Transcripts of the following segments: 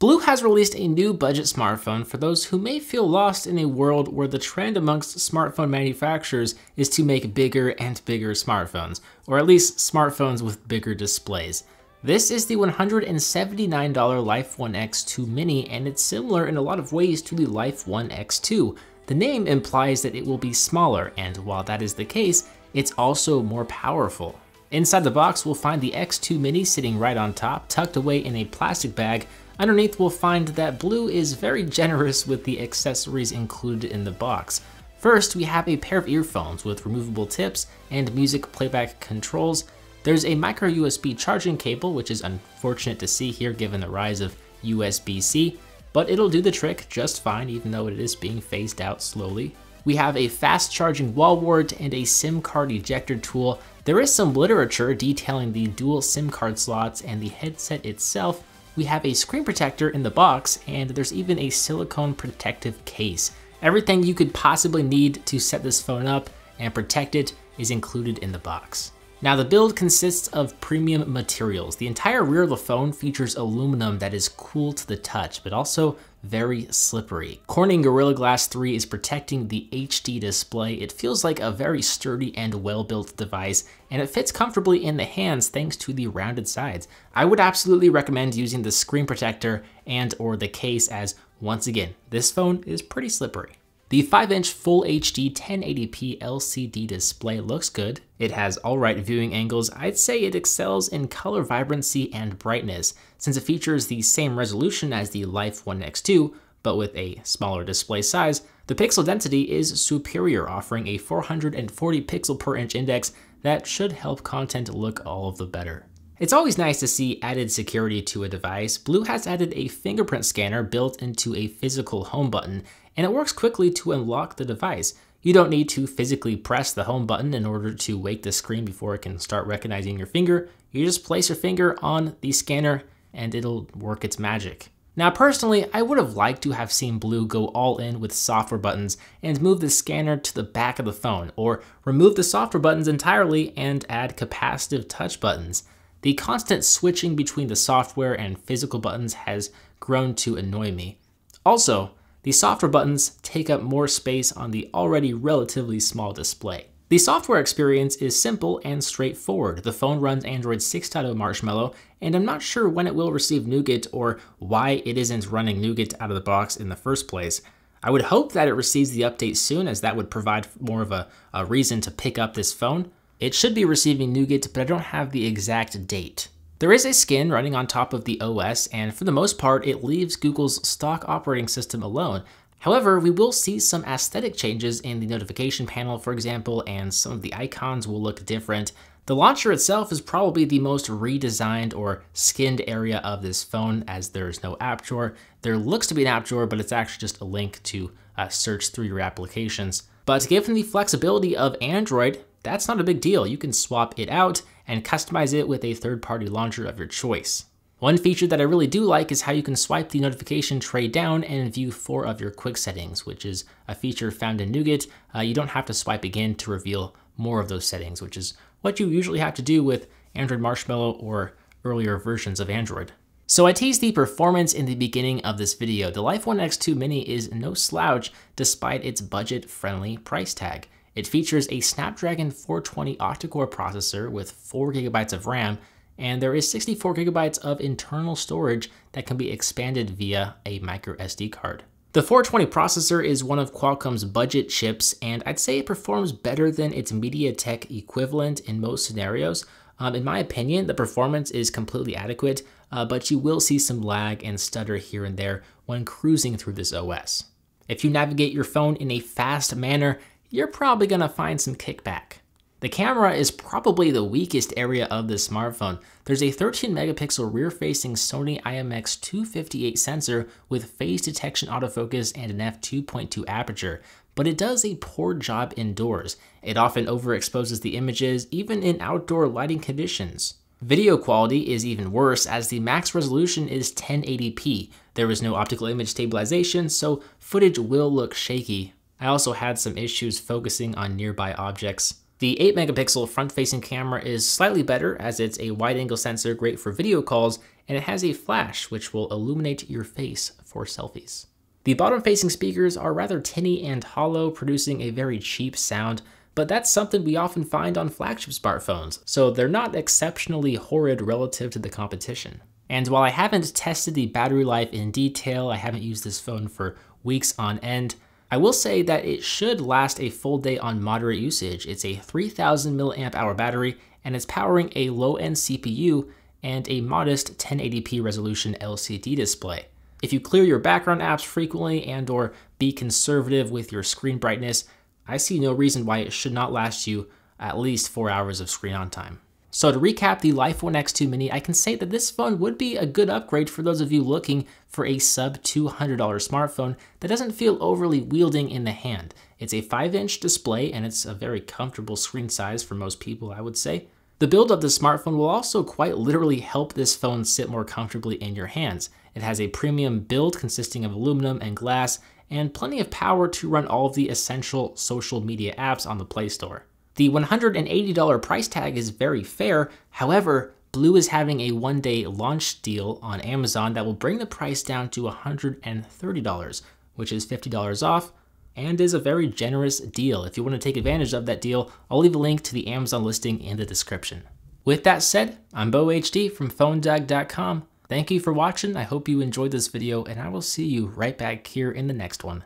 BLU has released a new budget smartphone for those who may feel lost in a world where the trend amongst smartphone manufacturers is to make bigger and bigger smartphones, or at least smartphones with bigger displays. This is the $179 Life 1 X2 Mini, and it's similar in a lot of ways to the Life 1 X2. The name implies that it will be smaller, and while that is the case, it's also more powerful. Inside the box, we'll find the X2 Mini sitting right on top, tucked away in a plastic bag. Underneath, we'll find that BLU is very generous with the accessories included in the box. First, we have a pair of earphones with removable tips and music playback controls. There's a micro USB charging cable, which is unfortunate to see here given the rise of USB-C, but it'll do the trick just fine even though it is being phased out slowly. We have a fast charging wall wart and a SIM card ejector tool. There is some literature detailing the dual SIM card slots and the headset itself. We have a screen protector in the box, and there's even a silicone protective case. Everything you could possibly need to set this phone up and protect it is included in the box. Now, the build consists of premium materials. The entire rear of the phone features aluminum that is cool to the touch, but also very slippery. Corning Gorilla Glass 3 is protecting the HD display. It feels like a very sturdy and well-built device, and it fits comfortably in the hands thanks to the rounded sides. I would absolutely recommend using the screen protector and or the case, as once again, this phone is pretty slippery. The 5-inch Full HD 1080p LCD display looks good. It has alright viewing angles. I'd say it excels in color vibrancy and brightness, since it features the same resolution as the Life 1 X2, but with a smaller display size. The pixel density is superior, offering a 440 pixel per inch index that should help content look all of the better. It's always nice to see added security to a device. BLU has added a fingerprint scanner built into a physical home button, and it works quickly to unlock the device. You don't need to physically press the home button in order to wake the screen before it can start recognizing your finger. You just place your finger on the scanner and it'll work its magic. Now personally, I would have liked to have seen BLU go all in with software buttons and move the scanner to the back of the phone, or remove the software buttons entirely and add capacitive touch buttons. The constant switching between the software and physical buttons has grown to annoy me. Also, the software buttons take up more space on the already relatively small display. The software experience is simple and straightforward. The phone runs Android 6.0 Marshmallow, and I'm not sure when it will receive Nougat or why it isn't running Nougat out of the box in the first place. I would hope that it receives the update soon, as that would provide more of a reason to pick up this phone. It should be receiving Nougat, but I don't have the exact date. There is a skin running on top of the OS, and for the most part, it leaves Google's stock operating system alone. However, we will see some aesthetic changes in the notification panel, for example, and some of the icons will look different. The launcher itself is probably the most redesigned or skinned area of this phone, as there is no app drawer. There looks to be an app drawer, but it's actually just a link to search through your applications. But given the flexibility of Android, that's not a big deal. You can swap it out and customize it with a third-party launcher of your choice. One feature that I really do like is how you can swipe the notification tray down and view 4 of your quick settings, which is a feature found in Nougat. You don't have to swipe again to reveal more of those settings, which is what you usually have to do with Android Marshmallow or earlier versions of Android. So I teased the performance in the beginning of this video. The Life 1 X2 Mini is no slouch despite its budget-friendly price tag. It features a Snapdragon 420 octa-core processor with 4 GB of RAM, and there is 64 GB of internal storage that can be expanded via a micro SD card. The 420 processor is one of Qualcomm's budget chips, and I'd say it performs better than its MediaTek equivalent in most scenarios. In my opinion, the performance is completely adequate, but you will see some lag and stutter here and there when cruising through this OS. If you navigate your phone in a fast manner, you're probably gonna find some kickback. The camera is probably the weakest area of this smartphone. There's a 13 megapixel rear-facing Sony IMX258 sensor with phase detection autofocus and an f2.2 aperture, but it does a poor job indoors. It often overexposes the images, even in outdoor lighting conditions. Video quality is even worse, as the max resolution is 1080p. There is no optical image stabilization, so footage will look shaky. I also had some issues focusing on nearby objects. The 8 megapixel front-facing camera is slightly better as it's a wide-angle sensor great for video calls, and it has a flash which will illuminate your face for selfies. The bottom-facing speakers are rather tinny and hollow, producing a very cheap sound, but that's something we often find on flagship smartphones, so they're not exceptionally horrid relative to the competition. And while I haven't tested the battery life in detail, I haven't used this phone for weeks on end, I will say that it should last a full day on moderate usage. It's a 3000 mAh battery, and it's powering a low-end CPU and a modest 1080p resolution LCD display. If you clear your background apps frequently and/or be conservative with your screen brightness, I see no reason why it should not last you at least 4 hours of screen on time. So to recap the LifeOne X2 Mini, I can say that this phone would be a good upgrade for those of you looking for a sub $200 smartphone that doesn't feel overly wielding in the hand. It's a 5-inch display and it's a very comfortable screen size for most people, I would say. The build of the smartphone will also quite literally help this phone sit more comfortably in your hands. It has a premium build consisting of aluminum and glass and plenty of power to run all of the essential social media apps on the Play Store. The $180 price tag is very fair. However, BLU is having a one-day launch deal on Amazon that will bring the price down to $130, which is $50 off, and is a very generous deal. If you want to take advantage of that deal, I'll leave a link to the Amazon listing in the description. With that said, I'm BoHD from PhoneDog.com. Thank you for watching. I hope you enjoyed this video, and I will see you right back here in the next one.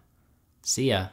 See ya.